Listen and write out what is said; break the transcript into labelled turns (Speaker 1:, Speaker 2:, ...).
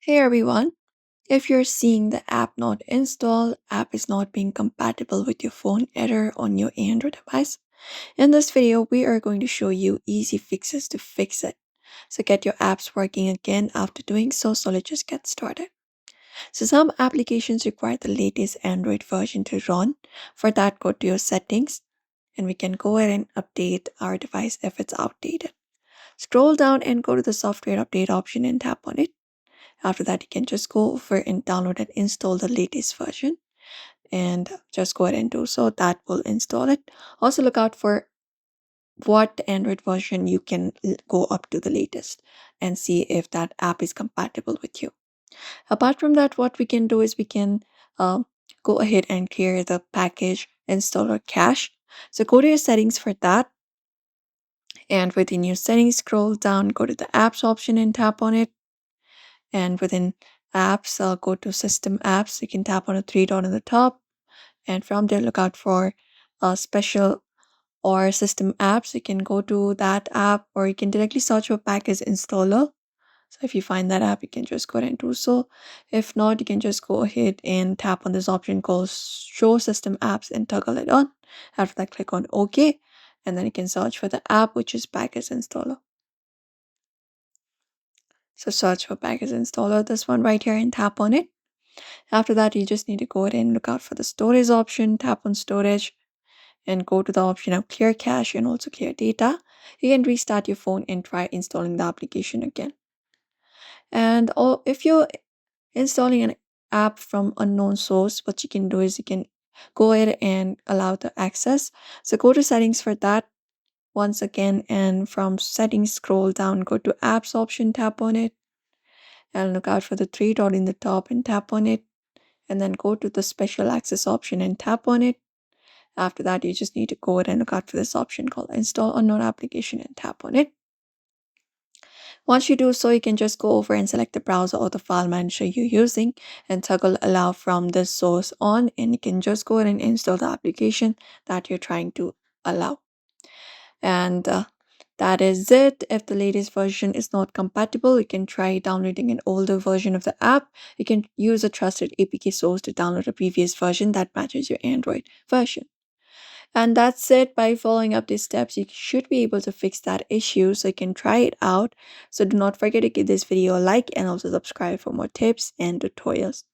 Speaker 1: Hey everyone, if you're seeing the app not installed, app is not being compatible with your phone error on your Android device. In this video, we are going to show you easy fixes to fix it. So get your apps working again after doing so let's just get started. So some applications require the latest Android version to run. For that, go to your settings and we can go ahead and update our device if it's outdated. Scroll down and go to the software update option and tap on it. After that, you can just go over and download and install the latest version and just go ahead and do so. That will install it. Also, look out for what Android version you can go up to the latest and see if that app is compatible with you. Apart from that, what we can do is we can um, go ahead and clear the package installer cache. So go to your settings for that. And within your settings, scroll down, go to the apps option and tap on it. And within apps, go to system apps. You can tap on the three dot on the top, and from there look out for special or system apps. You can go to that app, or you can directly search for package installer. So if you find that app, you can just go ahead and do so. If not, you can just go ahead and tap on this option called show system apps and toggle it on. After that, click on OK, and then you can search for the app which is package installer. So search for package installer, this one right here, and tap on it. After that, you just need to go ahead and look out for the storage option, tap on storage, and go to the option of clear cache and also clear data. You can restart your phone and try installing the application again. And if you're installing an app from unknown source, what you can do is you can go ahead and allow the access. So go to settings for that once again, and from settings scroll down, go to apps option, tap on it, and look out for the three dot in the top and tap on it, and then go to the special access option and tap on it. After that, you just need to go ahead and look out for this option called install unknown application and tap on it. Once you do so, you can just go over and select the browser or the file manager you're using and toggle allow from this source on, and you can just go ahead and install the application that you're trying to allow. And that is it. If the latest version is not compatible, you can try downloading an older version of the app. You can use a trusted APK source to download a previous version that matches your Android version. And that's it. By following up these steps, you should be able to fix that issue. So you can try it out. So do not forget to give this video a like and also subscribe for more tips and tutorials.